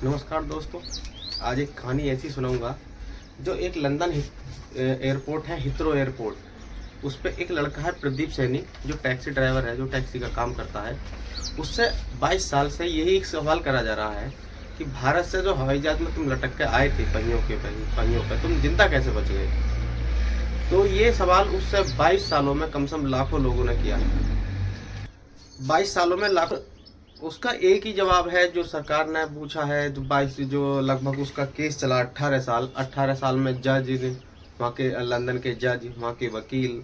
नमस्कार दोस्तों। आज एक कहानी ऐसी सुनाऊंगा जो एक लंदन एयरपोर्ट है, हिथरो एयरपोर्ट। उस पे एक लड़का है प्रदीप सैनी, जो टैक्सी ड्राइवर है, जो टैक्सी का काम करता है। उससे 22 साल से यही एक सवाल करा जा रहा है कि भारत से जो हवाई जहाज में तुम लटक के आए थे पहियों पे तुम जिंदा कैसे बच गए। तो ये सवाल उससे 22 सालों में कम से कम लाखों लोगों ने किया है। 22 सालों में लाखों। उसका एक ही जवाब है जो सरकार ने पूछा है। जो लगभग उसका केस चला 18 साल में जज, वहाँ के लंदन के जज, वहाँ के वकील,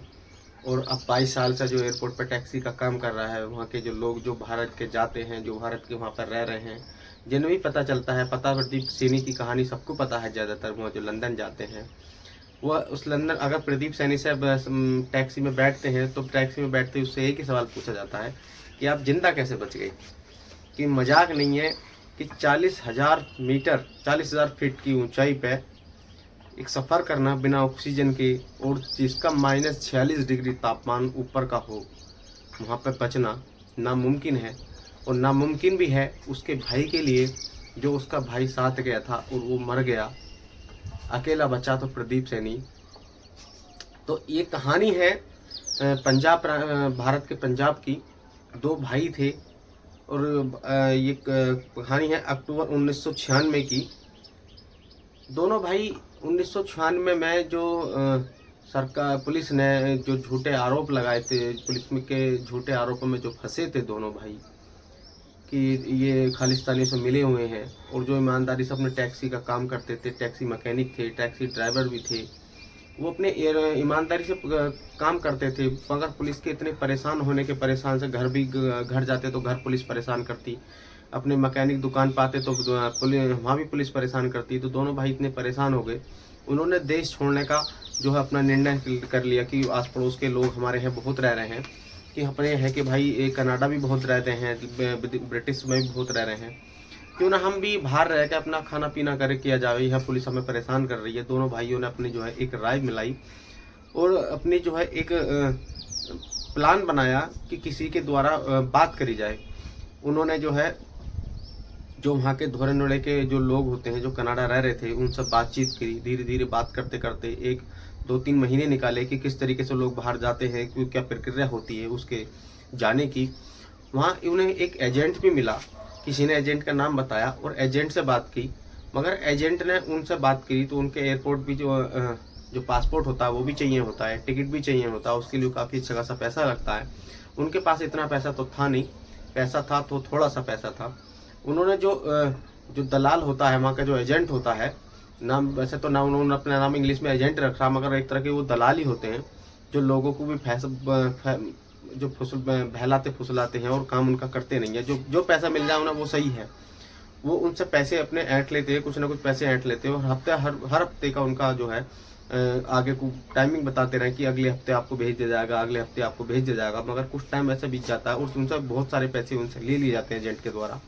और अब 22 साल से जो एयरपोर्ट पर टैक्सी का काम कर रहा है, वहाँ के जो लोग जो भारत के जाते हैं, जो भारत के वहाँ पर रह रहे हैं, जिन्हें भी पता चलता है। प्रदीप सैनी की कहानी सबको पता है। ज़्यादातर वहाँ जो लंदन जाते हैं, वह उस लंदन, अगर प्रदीप सैनी से टैक्सी में बैठते हैं तो टैक्सी में बैठते उससे एक ही सवाल पूछा जाता है कि आप जिंदा कैसे बच गए। कि मजाक नहीं है कि 40,000 फीट की ऊंचाई पे एक सफ़र करना बिना ऑक्सीजन के, और जिसका -46 डिग्री तापमान ऊपर का हो, वहाँ पे बचना नामुमकिन है। और नामुमकिन भी है उसके भाई के लिए, जो उसका भाई साथ गया था और वो मर गया। अकेला बचा तो प्रदीप सैनी। तो ये कहानी है भारत के पंजाब की। दो भाई थे, और ये कहानी है अक्टूबर 1996 की। दोनों भाई 1996 में जो सरकार पुलिस ने जो झूठे आरोप लगाए थे, पुलिस में के झूठे आरोपों में जो फंसे थे दोनों भाई, कि ये खालिस्तानी से मिले हुए हैं, और जो ईमानदारी से अपने टैक्सी का काम करते थे, टैक्सी मैकेनिक थे, टैक्सी ड्राइवर भी थे, वो अपने ईमानदारी से काम करते थे। मगर पुलिस के इतने परेशान होने के परेशान से घर जाते तो घर पुलिस परेशान करती, अपने मैकेनिक दुकान पाते तो वहाँ भी पुलिस परेशान करती। तो दोनों भाई इतने परेशान हो गए, उन्होंने देश छोड़ने का जो है अपना निर्णय कर लिया कि आस पड़ोस के लोग हमारे यहाँ बहुत रह रहे हैं, कि अपने है कि भाई कनाडा भी बहुत रहते हैं, ब्रिटिश में भी बहुत रह रहे हैं, क्यों ना हम भी बाहर रह के अपना खाना पीना करे किया जाए। यह पुलिस हमें परेशान कर रही है। दोनों भाइयों ने अपनी जो है एक राय मिलाई, और अपनी जो है एक प्लान बनाया कि किसी के द्वारा बात करी जाए। उन्होंने जो है जो वहाँ के धोरे नोड़े के जो लोग होते हैं, जो कनाडा रह रहे थे, उनसे बातचीत करी। धीरे धीरे बात करते करते 1-2-3 महीने निकाले कि किस तरीके से लोग बाहर जाते हैं, क्या प्रक्रिया होती है उसके जाने की। वहाँ उन्हें एक एजेंट भी मिला, किसी ने एजेंट का नाम बताया और एजेंट से बात की। मगर एजेंट ने उनसे बात की तो उनके एयरपोर्ट भी जो पासपोर्ट होता है वो भी चाहिए होता है, टिकट भी चाहिए होता है, उसके लिए काफ़ी अच्छा खासा पैसा लगता है। उनके पास इतना पैसा तो था नहीं, पैसा था तो थोड़ा सा पैसा था। उन्होंने जो दलाल होता है, वहाँ का जो एजेंट होता है, नाम वैसे तो नाम उन्होंने अपना नाम इंग्लिश में एजेंट रखा, मगर एक तरह के वो दलाल ही होते हैं, जो लोगों को भी जो बहलाते फुसलाते हैं और काम उनका करते नहीं है। जो पैसा मिल जाए उन्हें वो सही है। वो उनसे पैसे अपने ऐंठ लेते हैं, कुछ ना कुछ पैसे ऐंठ लेते हैं, और हर हफ्ते का उनका जो है आगे को टाइमिंग बताते रहे कि अगले हफ्ते आपको भेज दिया जाएगा, अगले हफ्ते आपको भेज दिया जाएगा। मगर कुछ टाइम ऐसे बीत जाता है और उनसे बहुत सारे पैसे उनसे ले लिए जाते हैं एजेंट के द्वारा।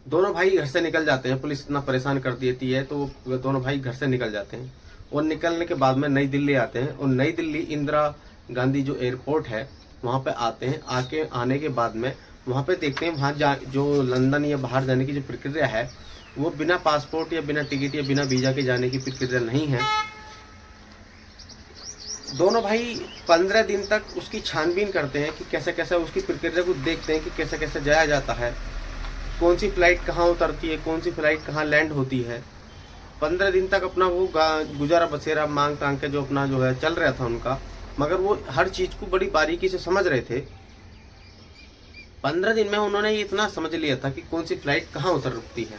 दोनों भाई घर से निकल जाते हैं, पुलिस इतना परेशान कर देती है तो दोनों भाई घर से निकल जाते हैं। और निकलने के बाद में नई दिल्ली आते हैं, और नई दिल्ली इंदिरा गांधी जो एयरपोर्ट है वहाँ पे आते हैं। आने के बाद में वहाँ पे देखते हैं, वहाँ जो लंदन या बाहर जाने की जो प्रक्रिया है, वो बिना पासपोर्ट या बिना टिकट या बिना वीज़ा के जाने की प्रक्रिया नहीं है। दोनों भाई 15 दिन तक उसकी छानबीन करते हैं कि कैसे कैसे उसकी प्रक्रिया को देखते हैं कि कैसे कैसे जाया जाता है, कौन सी फ्लाइट कहाँ उतरती है, कौन सी फ्लाइट कहाँ लैंड होती है। 15 दिन तक अपना वो गुजारा बसेरा मांग तांग के जो अपना जो है चल रहा था उनका, मगर वो हर चीज़ को बड़ी बारीकी से समझ रहे थे। 15 दिन में उन्होंने ये इतना समझ लिया था कि कौन सी फ्लाइट कहाँ उतर रुकती है।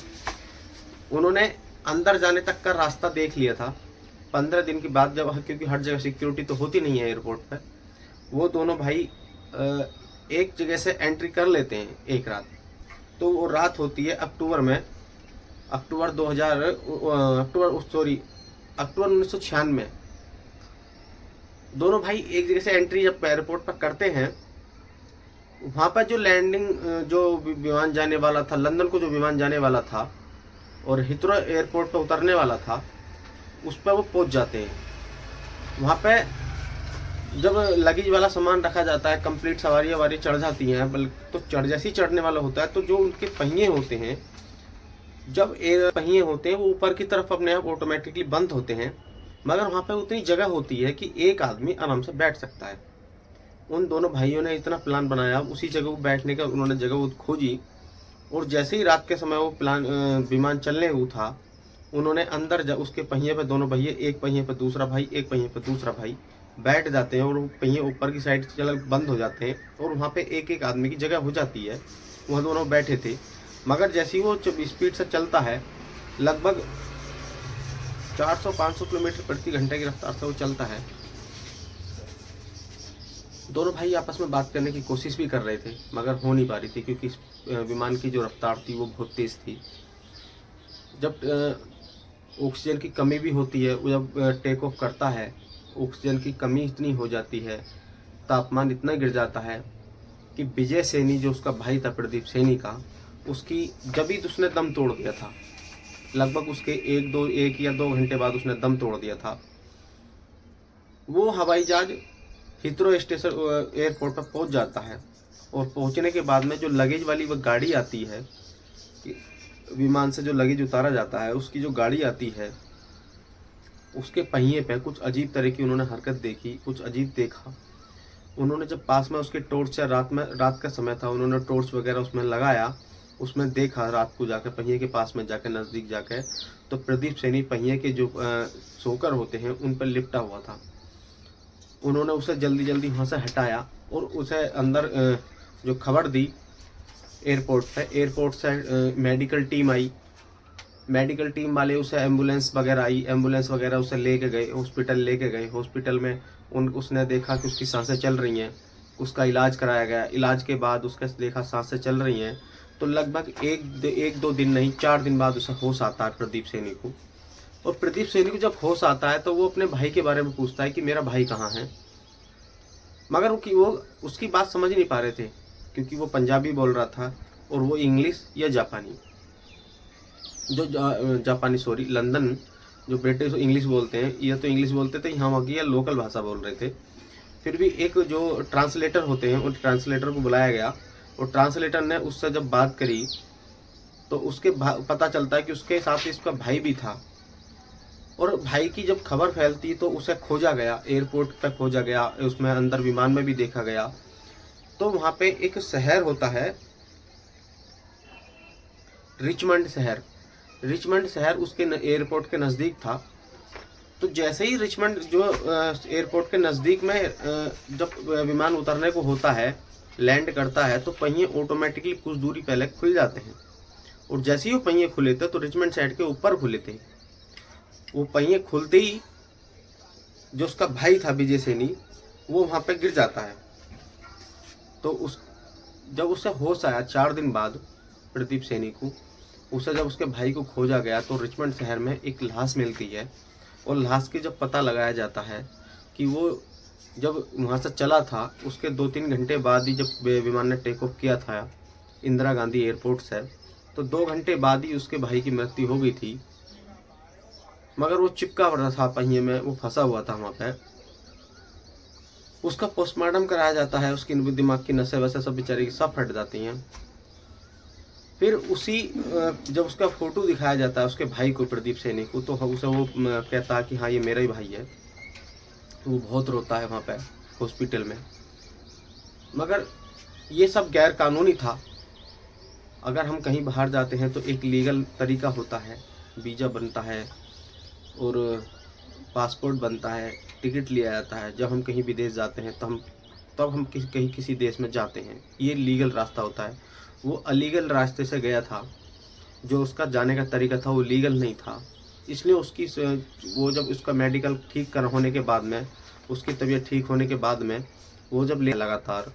उन्होंने अंदर जाने तक का रास्ता देख लिया था। 15 दिन के बाद जब, क्योंकि हर जगह सिक्योरिटी तो होती नहीं है एयरपोर्ट पर, वो दोनों भाई एक जगह से एंट्री कर लेते हैं एक रात। तो वो रात होती है अक्टूबर 1996। दोनों भाई एक जगह से एंट्री जब एयरपोर्ट पर करते हैं, वहाँ पर जो लैंडिंग जो विमान जाने वाला था, लंदन को जो विमान जाने वाला था और हिथरो एयरपोर्ट पर उतरने वाला था, उस पर वो पहुँच जाते हैं। वहाँ पे जब लगेज वाला सामान रखा जाता है, कंप्लीट सवारी चढ़ जाती हैं, तो जैसे ही चढ़ने वाला होता है तो जो उनके पहिए होते हैं जब एयर पहिए होते हैं वो ऊपर की तरफ अपने आप ऑटोमेटिकली बंद होते हैं, मगर वहाँ पे उतनी जगह होती है कि एक आदमी आराम से बैठ सकता है। उन दोनों भाइयों ने इतना प्लान बनाया, उसी जगह वो बैठने का उन्होंने जगह वो खोजी, और जैसे ही रात के समय वो विमान चलने को था, उन्होंने अंदर उसके पहिए पे दोनों पहिए, एक पहिए पे दूसरा भाई, एक पहिए पे दूसरा भाई बैठ जाते हैं, और वो पहिए ऊपर की साइड से चल बंद हो जाते हैं, और वहाँ पे एक एक आदमी की जगह हो जाती है। वहाँ दोनों बैठे थे, मगर जैसे ही वो स्पीड से चलता है, लगभग 400-500 किलोमीटर प्रति घंटे की रफ्तार से वो चलता है। दोनों भाई आपस में बात करने की कोशिश भी कर रहे थे, मगर हो नहीं पा रही थी, क्योंकि इस विमान की जो रफ्तार थी वो बहुत तेज़ थी। जब ऑक्सीजन की कमी भी होती है, वो जब टेक ऑफ करता है, ऑक्सीजन की कमी इतनी हो जाती है, तापमान इतना गिर जाता है कि विजय सैनी जो उसका भाई था प्रदीप सैनी का, उसकी जब ही उसने दम तोड़ दिया था। लगभग उसके 1 या 2 घंटे बाद उसने दम तोड़ दिया था। वो हवाई जहाज हिथ्रो स्टेशन एयरपोर्ट पर पहुंच जाता है, और पहुंचने के बाद में जो लगेज वाली वो गाड़ी आती है, विमान से जो लगेज उतारा जाता है, उसकी जो गाड़ी आती है, उसके पहिए पे कुछ अजीब तरह की उन्होंने हरकत देखी, कुछ अजीब देखा। उन्होंने जब पास में उसके टॉर्च से रात का समय था, उन्होंने टॉर्च वगैरह उसमें लगाया, उसमें देखा रात को जाकर पहिए के पास में जाकर, नज़दीक जाकर, तो प्रदीप सैनी पहिए के जो सोकर होते हैं उन पर लिपटा हुआ था। उन्होंने उसे जल्दी जल्दी वहाँ से हटाया और उसे अंदर जो खबर दी एयरपोर्ट पे। एयरपोर्ट से मेडिकल टीम आई, मेडिकल टीम वाले उसे एम्बुलेंस वगैरह आई, एम्बुलेंस वगैरह उसे लेके गए, हॉस्पिटल लेके गए। हॉस्पिटल में उसने देखा कि उसकी सांसें चल रही हैं, उसका इलाज कराया गया। इलाज के बाद उसका देखा सांसें चल रही हैं, तो लगभग एक दो दिन नहीं, 4 दिन बाद उसे होश आता है प्रदीप सैनी को। और प्रदीप सैनी को जब होश आता है तो वो अपने भाई के बारे में पूछता है कि मेरा भाई कहाँ है, मगर वो उसकी बात समझ नहीं पा रहे थे, क्योंकि वो पंजाबी बोल रहा था और वो इंग्लिश या जापानी, जापानी सॉरी, लंदन जो ब्रिटिश इंग्लिश बोलते हैं, या तो इंग्लिश बोलते थे, यहाँ वहाँ की या लोकल भाषा बोल रहे थे। फिर भी एक जो ट्रांसलेटर होते हैं, उन ट्रांसलेटर को बुलाया गया, और ट्रांसलेटर ने उससे जब बात करी तो उसके पता चलता है कि उसके साथ इसका भाई भी था। और भाई की जब खबर फैलती तो उसे खोजा गया, एयरपोर्ट पे खोजा गया, उसमें अंदर विमान में भी देखा गया। तो वहाँ पे एक शहर होता है रिचमंड शहर। रिचमंड शहर उसके एयरपोर्ट के नज़दीक था। तो जैसे ही रिचमंड जो एयरपोर्ट के नज़दीक में जब विमान उतरने को होता है, लैंड करता है, तो पहिए ऑटोमेटिकली कुछ दूरी पहले खुल जाते हैं, और जैसे ही वो पहिए खुले थे तो रिचमंड शहर के ऊपर खुले थे। वो पहिए खुलते ही जो उसका भाई था विजय सैनी, वो वहाँ पे गिर जाता है। तो जब उसे होश आया 4 दिन बाद प्रदीप सैनी को, उसे जब उसके भाई को खोजा गया तो रिचमंड शहर में एक लाश मिलती है, और लाश की जब पता लगाया जाता है कि वो जब वहाँ से चला था, उसके 2-3 घंटे बाद ही जब विमान ने टेक ऑफ किया था इंदिरा गांधी एयरपोर्ट से, तो 2 घंटे बाद ही उसके भाई की मृत्यु हो गई थी। मगर वो चिपका पड़ा था पहिए में, वो फंसा हुआ था वहाँ पे। उसका पोस्टमार्टम कराया जाता है, उसकी दिमाग की नसें वैसे सब बेचारी सब फट जाती हैं। फिर जब उसका फोटो दिखाया जाता है उसके भाई को, प्रदीप सैनी को, तो उसे वो कहता है कि हाँ ये मेरा ही भाई है। तो वो बहुत रोता है वहाँ पे हॉस्पिटल में। मगर ये सब गैर कानूनी था। अगर हम कहीं बाहर जाते हैं तो एक लीगल तरीका होता है, वीज़ा बनता है और पासपोर्ट बनता है, टिकट लिया जाता है। जब हम कहीं विदेश जाते हैं तब हम किसी देश में जाते हैं, ये लीगल रास्ता होता है। वो अलीगल रास्ते से गया था, जो उसका जाने का तरीका था वो लीगल नहीं था। इसलिए वो जब उसका मेडिकल ठीक होने के बाद में, उसकी तबीयत ठीक होने के बाद में, वो जब लगातार,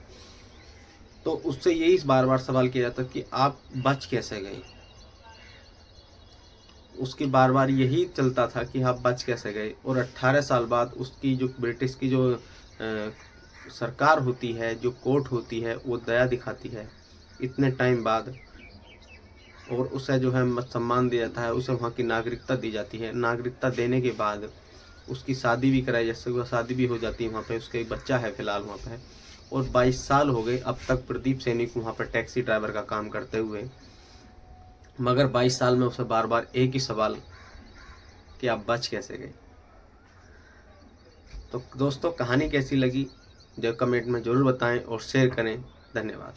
तो उससे यही बार बार सवाल किया जाता कि आप बच कैसे गए। उसकी बार बार यही चलता था कि आप बच कैसे गए। और 18 साल बाद उसकी जो ब्रिटिश की जो सरकार होती है, जो कोर्ट होती है, वो दया दिखाती है इतने टाइम बाद, और उसे जो है सम्मान दिया जाता है, उसे वहाँ की नागरिकता दी जाती है। नागरिकता देने के बाद उसकी शादी भी कराई, जैसे वो शादी भी हो जाती है वहाँ पे। उसका एक बच्चा है फिलहाल वहाँ पे, और 22 साल हो गए अब तक प्रदीप सैनी को वहाँ पर टैक्सी ड्राइवर का काम करते हुए। मगर 22 साल में उसे बार बार एक ही सवाल कि आप बच कैसे गए। तो दोस्तों कहानी कैसी लगी जो कमेंट में ज़रूर बताएं और शेयर करें। धन्यवाद।